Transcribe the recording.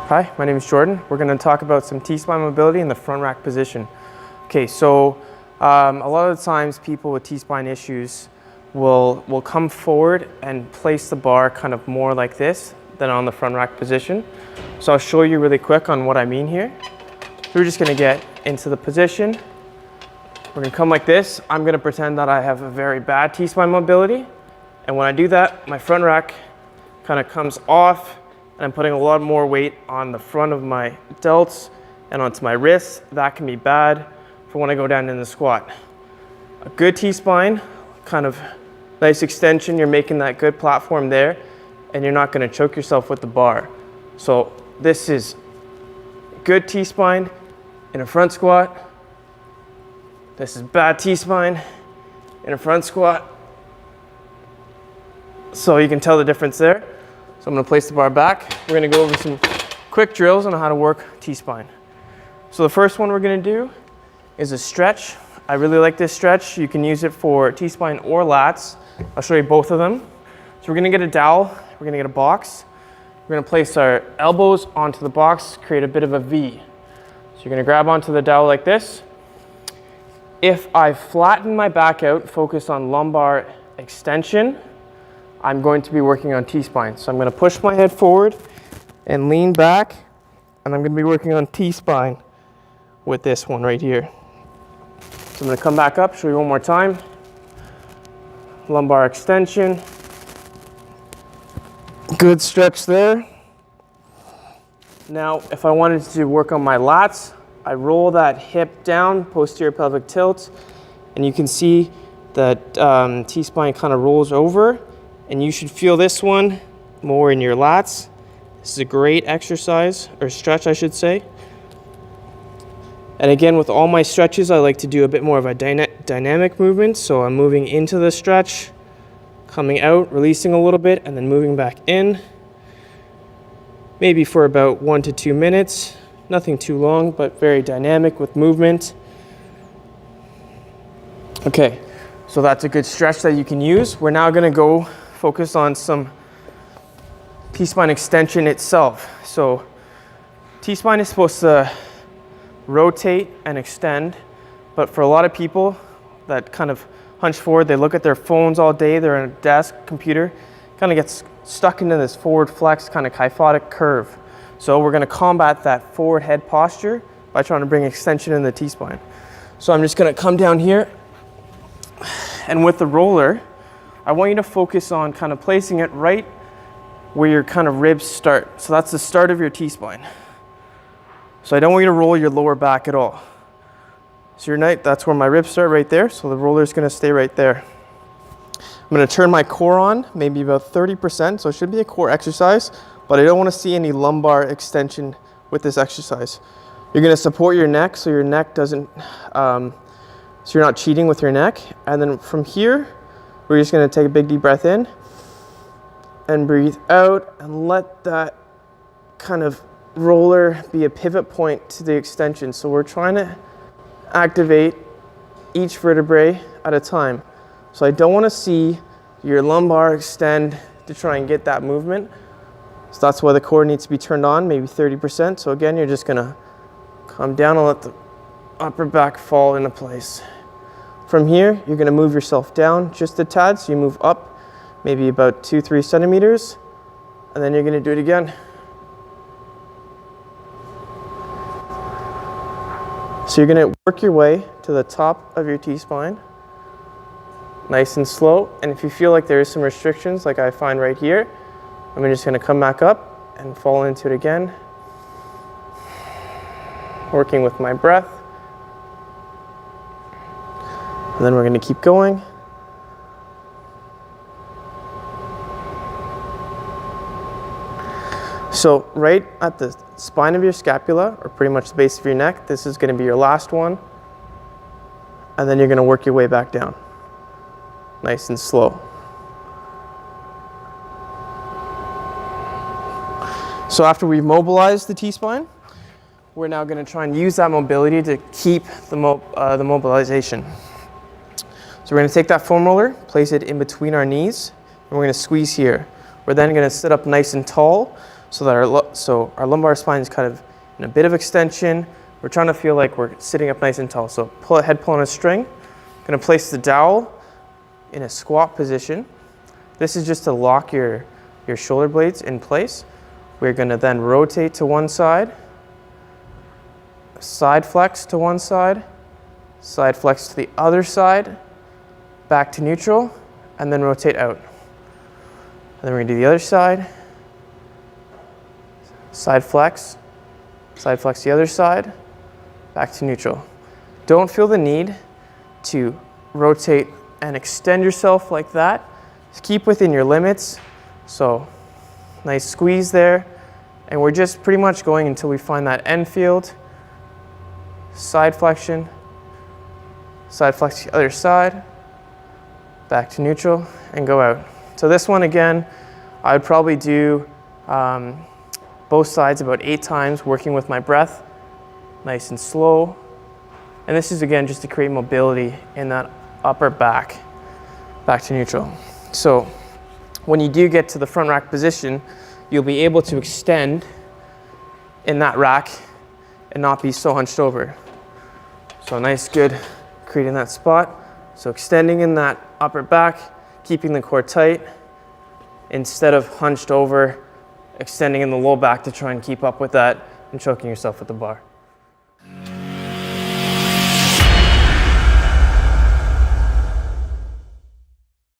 Hi, my name is Jordan. We're going to talk about some T-spine mobility in the front rack position. Okay, so a lot of the times people with T-spine issues will come forward and place the bar kind of more like this than on the front rack position. So I'll show you really quick on what I mean here. So we're just going to get into the position. We're going to come like this. I'm going to pretend that I have a very bad T-spine mobility. And when I do that, my front rack kind of comes off. And I'm putting a lot more weight on the front of my delts and onto my wrists. That can be bad for when I go down in the squat. A good T-spine, kind of nice extension, you're making that good platform there, and you're not gonna choke yourself with the bar. So this is good T-spine in a front squat. This is bad T-spine in a front squat. So you can tell the difference there. So I'm going to place the bar back. We're going to go over some quick drills on how to work T-spine. So the first one we're going to do is a stretch. I really like this stretch. You can use it for T-spine or lats. I'll show you both of them. So we're going to get a dowel. We're going to get a box. We're going to place our elbows onto the box, create a bit of a V. So you're going to grab onto the dowel like this. If I flatten my back out, focus on lumbar extension, I'm going to be working on T-spine. So I'm going to push my head forward and lean back, and I'm going to be working on T-spine with this one right here. So I'm going to come back up, show you one more time. Lumbar extension. Good stretch there. Now, if I wanted to work on my lats, I roll that hip down, posterior pelvic tilt, and you can see that T-spine kind of rolls over. And you should feel this one more in your lats. This is a great exercise, or stretch I should say. And again, with all my stretches, I like to do a bit more of a dynamic movement. So I'm moving into the stretch, coming out, releasing a little bit, and then moving back in. Maybe for about 1 to 2 minutes. Nothing too long, but very dynamic with movement. Okay, so that's a good stretch that you can use. We're now gonna go focus on some T-spine extension itself. So T-spine is supposed to rotate and extend, but for a lot of people that kind of hunch forward, they look at their phones all day, they're on a desk, computer, kind of gets stuck into this forward flex kind of kyphotic curve. So we're gonna combat that forward head posture by trying to bring extension in the T-spine. So I'm just gonna come down here, and with the roller, I want you to focus on kind of placing it right where your kind of ribs start. So that's the start of your T-spine. So I don't want you to roll your lower back at all. So your neck, that's where my ribs start right there. So the roller is going to stay right there. I'm going to turn my core on, maybe about 30%. So it should be a core exercise, but I don't want to see any lumbar extension with this exercise. You're going to support your neck so your neck doesn't, so you're not cheating with your neck. And then from here, we're just going to take a big deep breath in and breathe out and let that kind of roller be a pivot point to the extension. So we're trying to activate each vertebrae at a time. So I don't want to see your lumbar extend to try and get that movement. So that's why the core needs to be turned on, maybe 30%. So again, you're just going to come down and let the upper back fall into place. From here, you're going to move yourself down just a tad, so you move up maybe about 2-3 centimeters, and then you're going to do it again. So you're going to work your way to the top of your T-spine, nice and slow, and if you feel like there is some restrictions, like I find right here, I'm just going to come back up and fall into it again, working with my breath. And then we're going to keep going. So right at the spine of your scapula, or pretty much the base of your neck, this is going to be your last one. And then you're going to work your way back down. Nice and slow. So after we've mobilized the T-spine, we're now going to try and use that mobility to keep the mobilization. So we're going to take that foam roller, place it in between our knees, and we're going to squeeze here. We're then going to sit up nice and tall. so that our lumbar spine is kind of in a bit of extension. We're trying to feel like we're sitting up nice and tall. So head pull on a string. Gonna place the dowel in a squat position. This is just to lock your shoulder blades in place. We're gonna then rotate to one side, side flex to one side flex to the other side, back to neutral, and then rotate out. And then we're gonna do the other side, side flex the other side, back to neutral. Don't feel the need to rotate and extend yourself like that. Just keep within your limits. So nice squeeze there. And we're just pretty much going until we find that end field. Side flexion, side flex the other side, back to neutral, and go out. So this one again, I would probably do both sides about 8 times, working with my breath, nice and slow. And this is again just to create mobility in that upper back to neutral. So when you do get to the front rack position, you'll be able to extend in that rack and not be so hunched over. So nice, good, creating that spot. So extending in that upper back, keeping the core tight, instead of hunched over, extending in the low back to try and keep up with that and choking yourself with the bar.